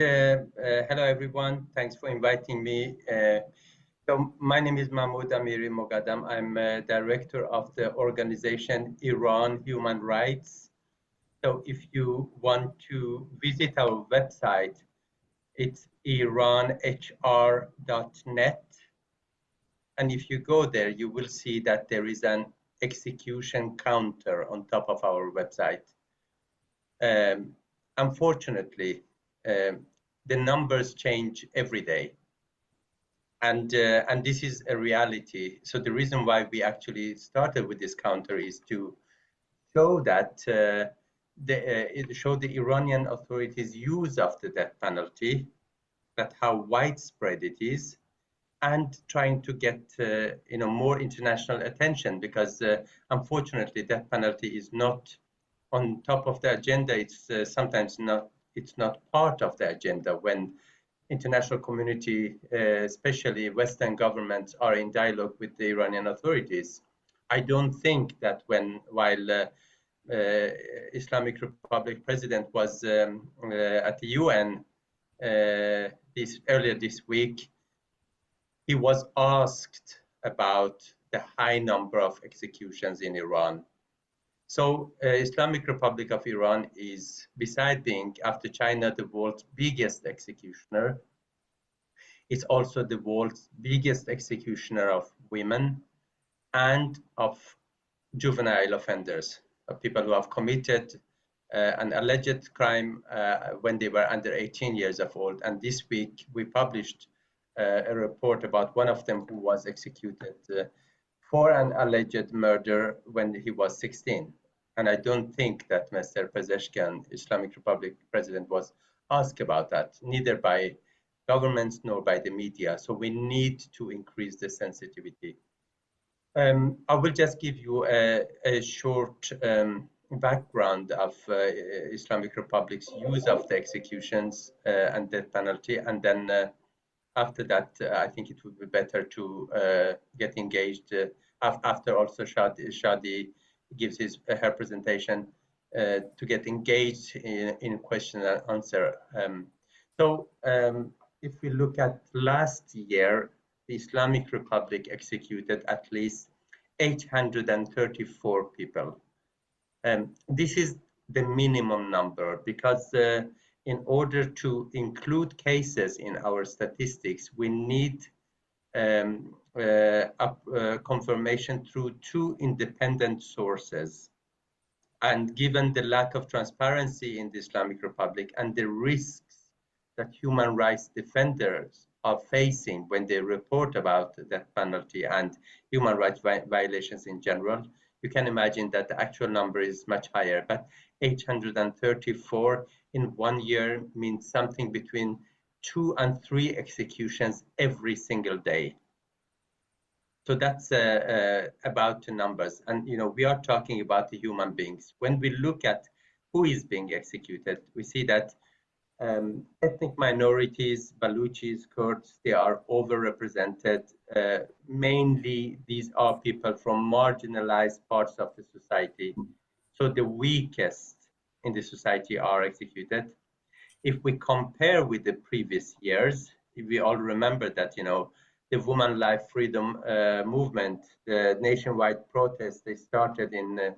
Hello, everyone. Thanks for inviting me. So my name is Mahmoud Amiri Mogadam. I'm director of the organization Iran Human Rights. So if you want to visit our website, it's iranhr.net. And if you go there, you will see that there is an execution counter on top of our website. Unfortunately, the numbers change every day. And this is a reality. So the reason why we actually started with this counter is to show that show the Iranian authorities' use of the death penalty, that how widespread it is, and trying to get more international attention, because unfortunately death penalty is not on top of the agenda. It's sometimes not. It's not part of the agenda when international community, especially Western governments, are in dialogue with the Iranian authorities. I don't think that while Islamic Republic president was at the UN earlier this week, he was asked about the high number of executions in Iran. So Islamic Republic of Iran is, beside being, after China, the world's biggest executioner, it's also the world's biggest executioner of women and of juvenile offenders, of people who have committed an alleged crime when they were under 18 years of old. And this week we published a report about one of them who was executed for an alleged murder when he was 16. And I don't think that Mr. Pezeshkian, Islamic Republic president, was asked about that, neither by governments nor by the media. So we need to increase the sensitivity. I will just give you a short background of Islamic Republic's use of the executions and death penalty, and then after that, I think it would be better to get engaged after also Shadi gives her presentation, to get engaged in question and answer. If we look at last year, the Islamic Republic executed at least 834 people. This is the minimum number, because in order to include cases in our statistics, we need confirmation through two independent sources. And given the lack of transparency in the Islamic Republic and the risks that human rights defenders are facing when they report about the death penalty and human rights violations in general, you can imagine that the actual number is much higher. But 834 in 1 year means something between 2 and 3 executions every single day. So that's about the numbers. And we are talking about the human beings. When we look at who is being executed, we see that ethnic minorities, Baluchis, Kurds, they are overrepresented. Mainly, these are people from marginalized parts of the society. So the weakest in the society are executed. If we compare with the previous years, we all remember that, the Women Life Freedom movement, the nationwide protests, they started in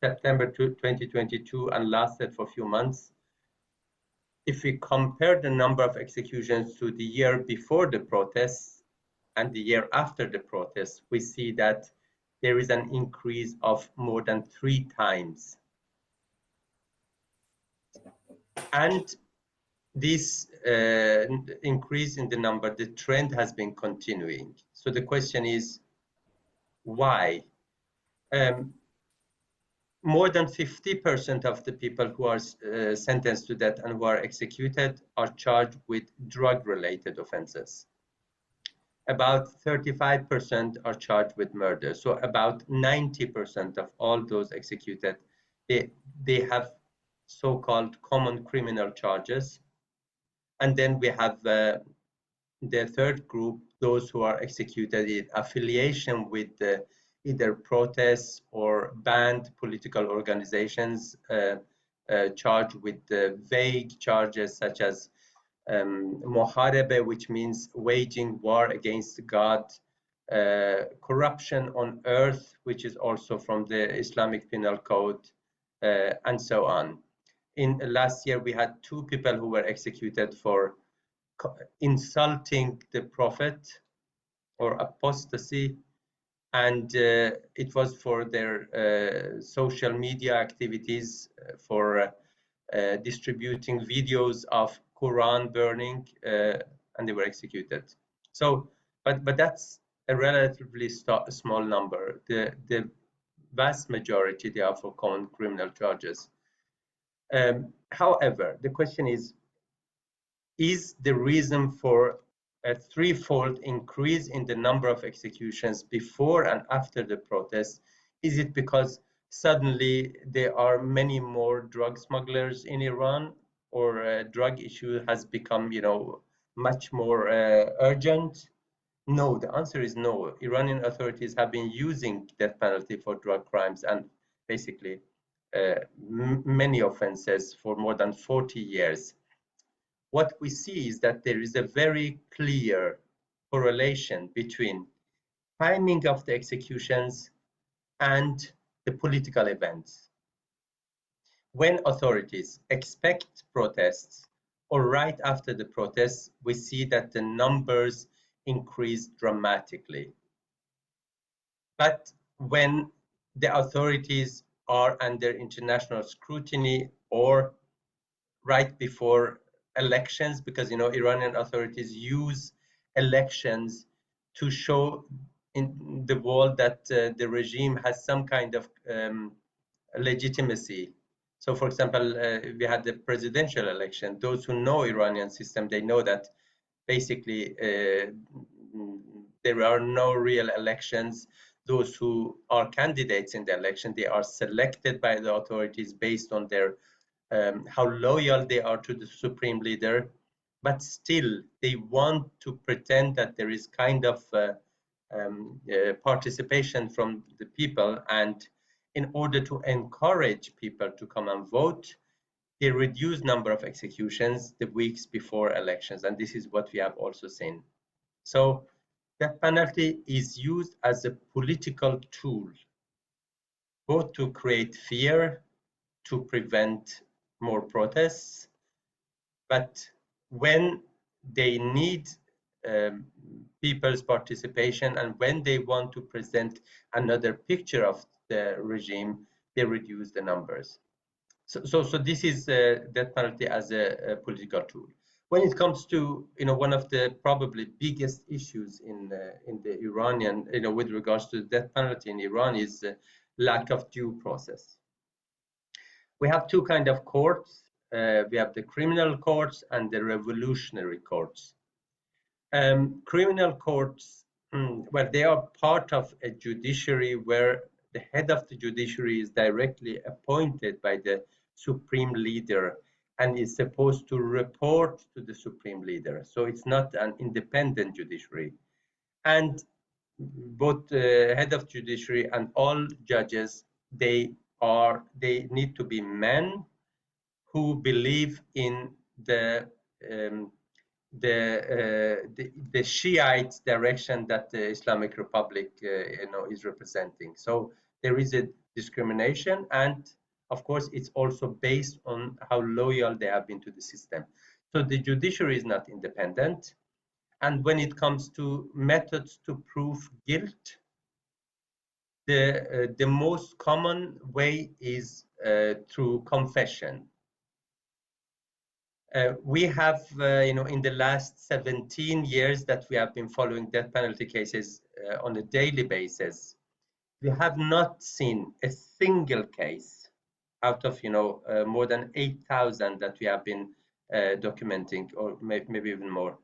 September 2022 and lasted for a few months. If we compare the number of executions to the year before the protests and the year after the protests, we see that there is an increase of more than 3 times. And this increase in the number, the trend has been continuing. So the question is, why? More than 50% of the people who are sentenced to death and who are executed are charged with drug-related offenses. About 35% are charged with murder. So about 90% of all those executed, they have so-called common criminal charges. And then we have the third group, those who are executed in affiliation with either protests or banned political organizations, charged with vague charges such as muharebe, which means waging war against God, corruption on earth, which is also from the Islamic Penal Code, and so on. In last year, we had 2 people who were executed for insulting the Prophet or apostasy, and it was for their social media activities, for distributing videos of Quran burning, and they were executed. So, but that's a relatively small number. The vast majority, they are for common criminal charges. However, the question is the reason for a threefold increase in the number of executions before and after the protests, is it because suddenly there are many more drug smugglers in Iran, or a drug issue has become, much more urgent? No, the answer is no. Iranian authorities have been using death penalty for drug crimes and basically many offenses for more than 40 years. What we see is that there is a very clear correlation between timing of the executions and the political events. When authorities expect protests, or right after the protests, we see that the numbers increase dramatically. But when the authorities are under international scrutiny, or right before elections, because Iranian authorities use elections to show in the world that the regime has some kind of legitimacy. So, for example, we had the presidential election. Those who know Iranian system, they know that basically there are no real elections. Those who are candidates in the election, they are selected by the authorities based on their how loyal they are to the supreme leader, but still they want to pretend that there is kind of participation from the people, and in order to encourage people to come and vote, they reduce number of executions the weeks before elections, and this is what we have also seen. So death penalty is used as a political tool, both to create fear, to prevent more protests, but when they need people's participation and when they want to present another picture of the regime, they reduce the numbers. So this is death penalty as a political tool. When it comes to one of the probably biggest issues in the Iranian with regards to death penalty in Iran is lack of due process. We have 2 kinds of courts. We have the criminal courts and the revolutionary courts. Criminal courts, well, they are part of a judiciary where the head of the judiciary is directly appointed by the supreme leader and is supposed to report to the supreme leader. So it's not an independent judiciary. And both the head of judiciary and all judges, they need to be men who believe in the Shiite direction that the Islamic Republic is representing. So there is a discrimination, and of course it's also based on how loyal they have been to the system. So the judiciary is not independent, and when it comes to methods to prove guilt, the most common way is through confession. We have, in the last 17 years that we have been following death penalty cases on a daily basis, we have not seen a single case out of, more than 8,000 that we have been documenting, or maybe even more.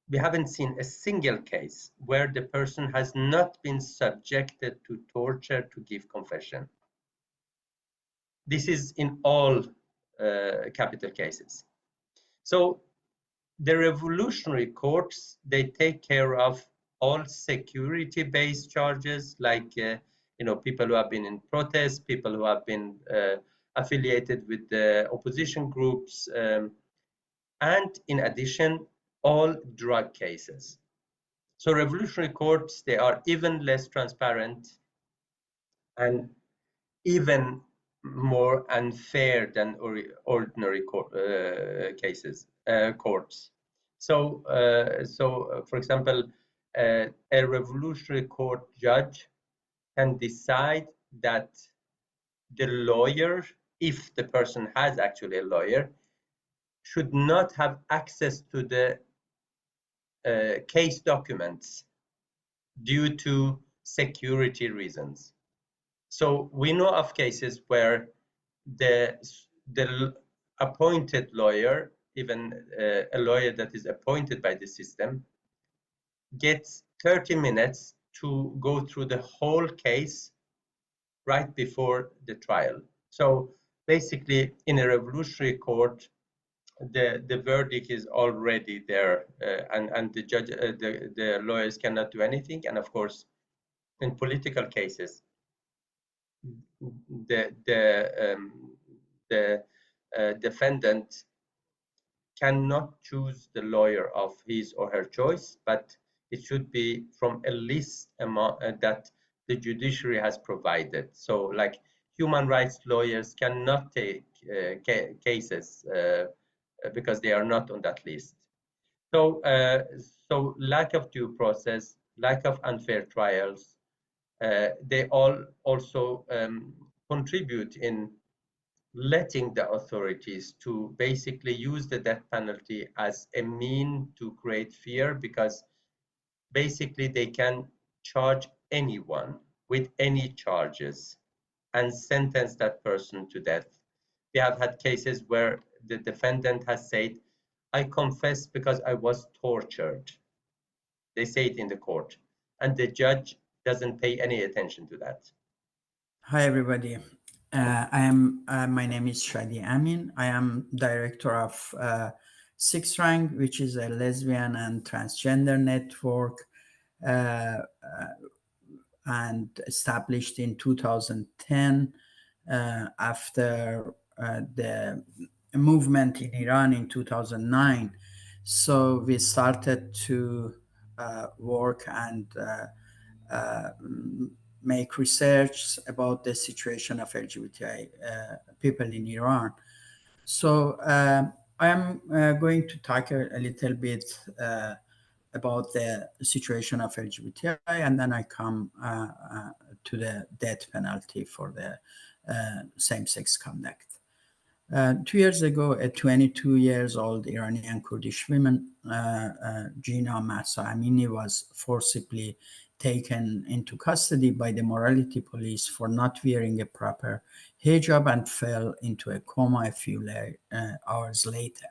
We haven't seen a single case where the person has not been subjected to torture to give confession. This is in all capital cases. So the revolutionary courts, they take care of all security-based charges, like people who have been in protests, people who have been affiliated with the opposition groups, and in addition, all drug cases. So revolutionary courts, they are even less transparent and even more unfair than ordinary courts. So, for example, a revolutionary court judge can decide that the lawyer, if the person has actually a lawyer, should not have access to the case documents due to security reasons. So we know of cases where the appointed lawyer, even a lawyer that is appointed by the system, gets 30 minutes to go through the whole case right before the trial. So basically, in a revolutionary court, the verdict is already there, and the judge, the lawyers cannot do anything. And of course, in political cases, the defendant cannot choose the lawyer of his or her choice, but it should be from a list that the judiciary has provided. So, like, human rights lawyers cannot take cases because they are not on that list. So, so lack of due process, lack of unfair trials, they all also contribute in letting the authorities to basically use the death penalty as a mean to create fear, because basically they can charge anyone with any charges and sentence that person to death. We have had cases where the defendant has said, I confess because I was tortured. They say it in the court, and the judge doesn't pay any attention to that. Hi, everybody. My name is Shadi Amin. I am director of Six Rank, which is a lesbian and transgender network, uh, and established in 2010 after the movement in Iran in 2009. So we started to work and make research about the situation of LGBTI people in Iran. So I am going to talk a little bit about the situation of LGBTI, and then I come to the death penalty for the same-sex conduct. 2 years ago, a 22 years old Iranian Kurdish woman, Gina Mahsa Amini, was forcibly taken into custody by the morality police for not wearing a proper hijab and fell into a coma a few hours later.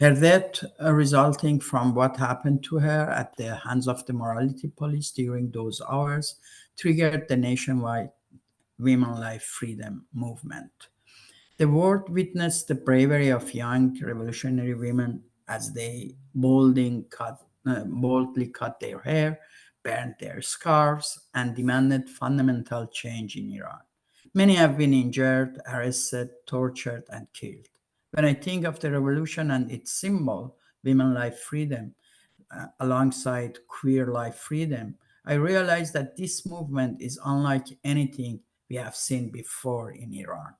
Her death, resulting from what happened to her at the hands of the morality police during those hours, triggered the nationwide Women Life Freedom movement. The world witnessed the bravery of young revolutionary women as they boldly cut their hair, burned their scarves, and demanded fundamental change in Iran. Many have been injured, arrested, tortured, and killed. When I think of the revolution and its symbol, women life freedom, alongside queer life freedom, I realize that this movement is unlike anything we have seen before in Iran.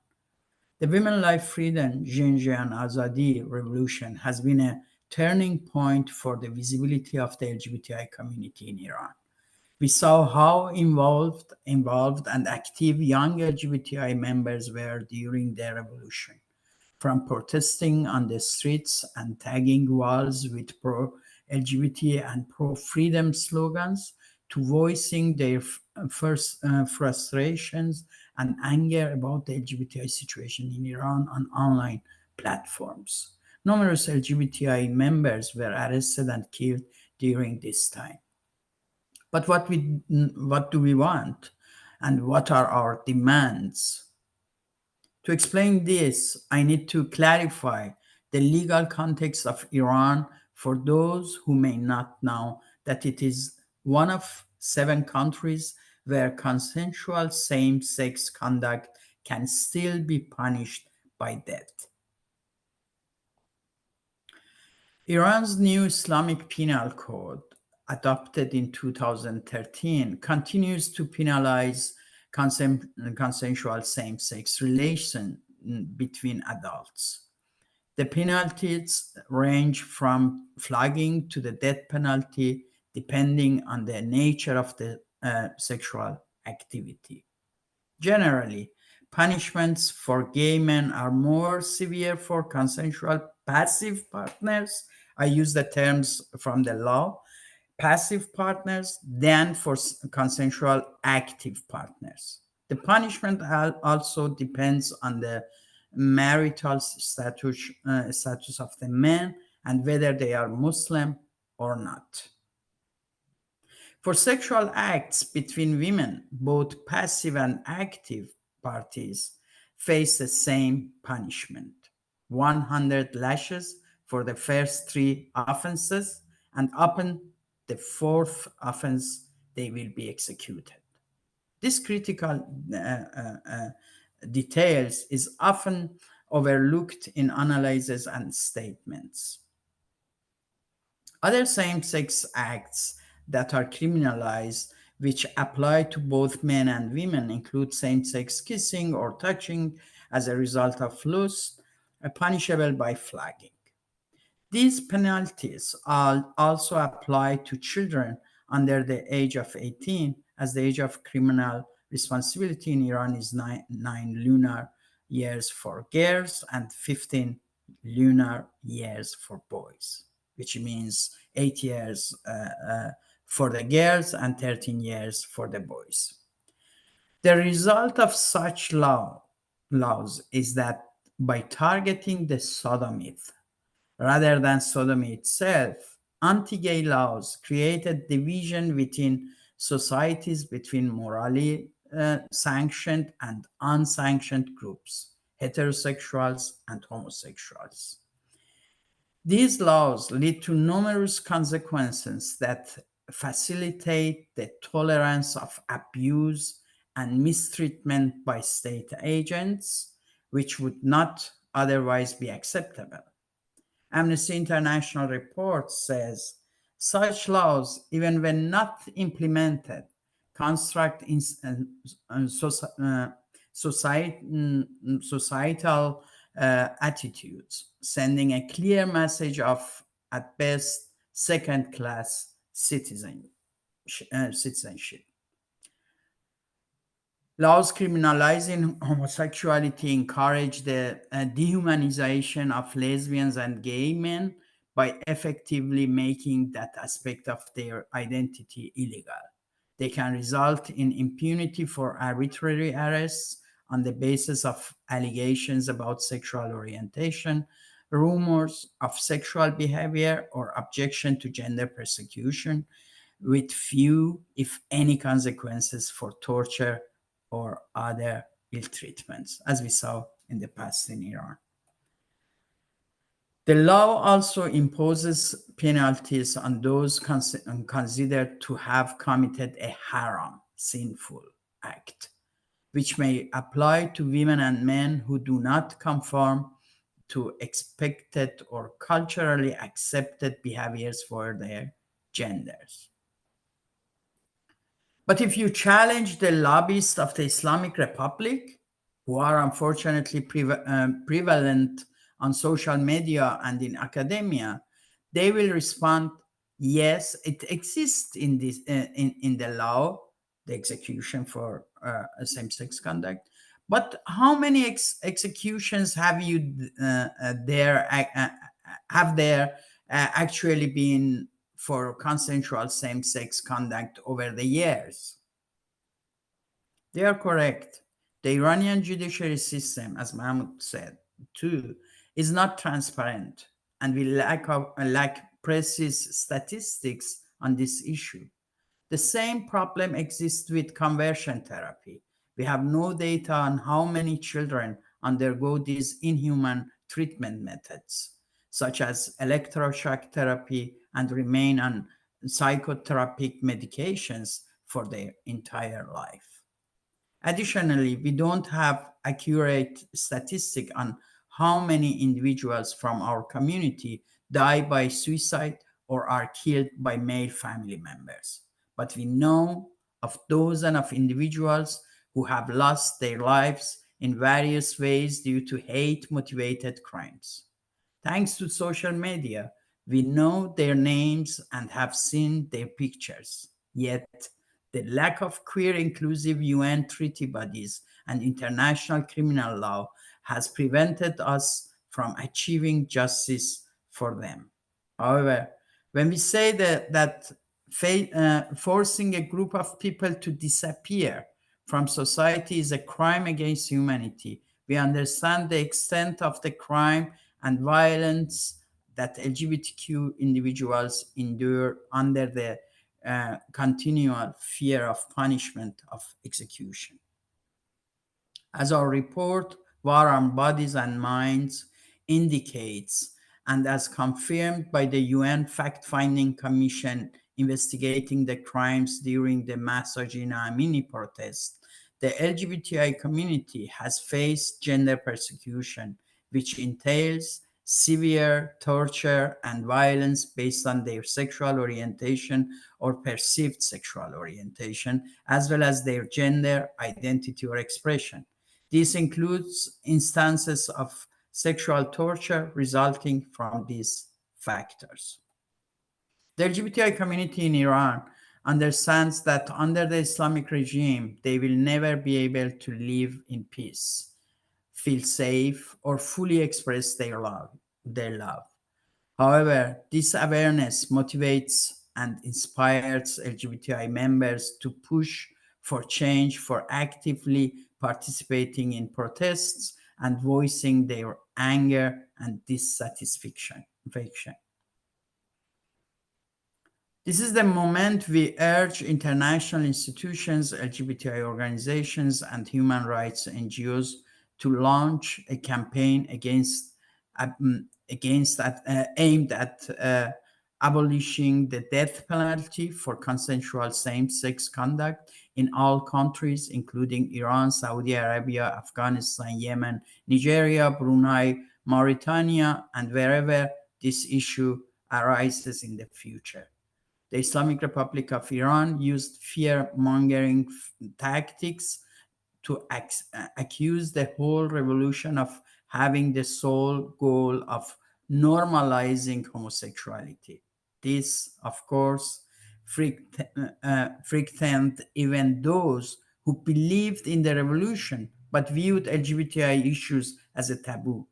The Women Life Freedom, Jinjian Azadi revolution has been a turning point for the visibility of the LGBTI community in Iran. We saw how involved and active young LGBTI members were during the revolution, from protesting on the streets and tagging walls with pro-LGBT and pro-freedom slogans to voicing their frustrations and anger about the LGBTI situation in Iran on online platforms. Numerous LGBTI members were arrested and killed during this time. But what do we want? And what are our demands? To explain this, I need to clarify the legal context of Iran for those who may not know that it is one of 7 countries where consensual same sex conduct can still be punished by death. Iran's new Islamic Penal Code, adopted in 2013, continues to penalize consensual same-sex relation between adults. The penalties range from flogging to the death penalty, depending on the nature of the sexual activity. Generally, punishments for gay men are more severe for consensual passive partners. I use the terms from the law, passive partners, than for consensual active partners. The punishment also depends on the marital status of the men and whether they are Muslim or not. For sexual acts between women, both passive and active parties face the same punishment: 100 lashes for the first three offenses, and upon the fourth offense, they will be executed. This critical details is often overlooked in analyses and statements. Other same sex acts that are criminalized, which apply to both men and women, include same sex kissing or touching as a result of lust, punishable by flogging. These penalties also apply to children under the age of 18, as the age of criminal responsibility in Iran is nine lunar years for girls and 15 lunar years for boys, which means 8 years for the girls and 13 years for the boys. The result of such laws is that by targeting the sodomite rather than sodomy itself, anti-gay laws created division within societies between morally sanctioned and unsanctioned groups, heterosexuals and homosexuals. These laws lead to numerous consequences that facilitate the tolerance of abuse and mistreatment by state agents, which would not otherwise be acceptable. Amnesty International report says such laws, even when not implemented, construct societal attitudes, sending a clear message of, at best, second-class citizenship. Laws criminalizing homosexuality encourage the dehumanization of lesbians and gay men by effectively making that aspect of their identity illegal. They can result in impunity for arbitrary arrests on the basis of allegations about sexual orientation, rumors of sexual behavior, or objection to gender persecution, with few, if any, consequences for torture or other ill treatments, as we saw in the past in Iran. The law also imposes penalties on those considered to have committed a haram, sinful act, which may apply to women and men who do not conform to expected or culturally accepted behaviors for their genders. But if you challenge the lobbyists of the Islamic Republic, who are unfortunately prevalent on social media and in academia, they will respond, yes, it exists in the law, the execution for same-sex conduct. But how many executions have there actually been for consensual same-sex conduct over the years? They are correct. The Iranian judiciary system, as Mahmoud said, too, is not transparent, and we lack precise statistics on this issue. The same problem exists with conversion therapy. We have no data on how many children undergo these inhuman treatment methods, such as electroshock therapy, and remain on psychotropic medications for their entire life. Additionally, we don't have accurate statistic on how many individuals from our community die by suicide, or are killed by male family members. But we know of dozens of individuals who have lost their lives in various ways due to hate-motivated crimes. Thanks to social media, we know their names and have seen their pictures. Yet, the lack of queer inclusive UN treaty bodies and international criminal law has prevented us from achieving justice for them. However, when we say that forcing a group of people to disappear from society is a crime against humanity, we understand the extent of the crime and violence that LGBTQ individuals endure under the continual fear of punishment of execution. As our report, War on Bodies and Minds, indicates, and as confirmed by the UN Fact-Finding Commission investigating the crimes during the Mahsa Amini protest, the LGBTI community has faced gender persecution, which entails severe torture and violence based on their sexual orientation or perceived sexual orientation, as well as their gender identity or expression. This includes instances of sexual torture resulting from these factors. The LGBTI community in Iran understands that under the Islamic regime, they will never be able to live in peace, feel safe, or fully express their love. However, this awareness motivates and inspires LGBTI members to push for change, for actively participating in protests and voicing their anger and dissatisfaction. This is the moment we urge international institutions, LGBTI organizations, and human rights NGOs to launch a campaign aimed at abolishing the death penalty for consensual same-sex conduct in all countries, including Iran, Saudi Arabia, Afghanistan, Yemen, Nigeria, Brunei, Mauritania, and wherever this issue arises in the future. The Islamic Republic of Iran used fear-mongering tactics to accuse the whole revolution of having the sole goal of normalizing homosexuality. This, of course, frightened even those who believed in the revolution but viewed LGBTI issues as a taboo.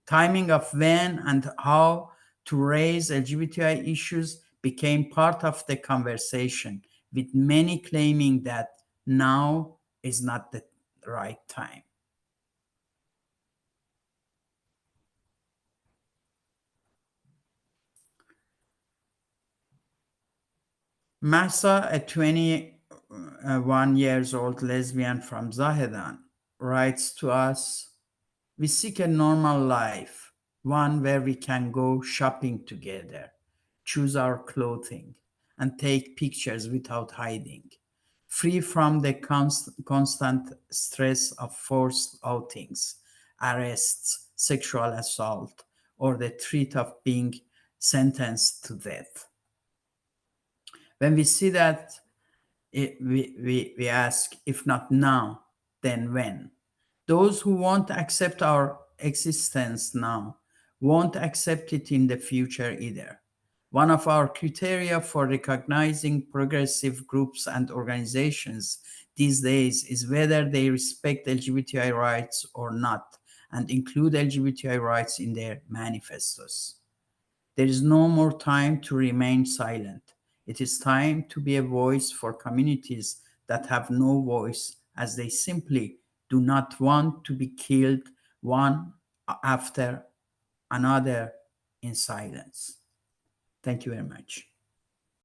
Timing of when and how to raise LGBTI issues became part of the conversation, with many claiming that now is not the right time. Mahsa, a 21 years old lesbian from Zahedan, writes to us, "We seek a normal life, one where we can go shopping together, choose our clothing, and take pictures without hiding, free from the constant stress of forced outings, arrests, sexual assault, or the threat of being sentenced to death." When we see that, we ask, if not now, then when? Those who won't accept our existence now won't accept it in the future either. One of our criteria for recognizing progressive groups and organizations these days is whether they respect LGBTI rights or not, and include LGBTI rights in their manifestos. There is no more time to remain silent. It is time to be a voice for communities that have no voice, as they simply do not want to be killed one after another in silence. Thank you very much.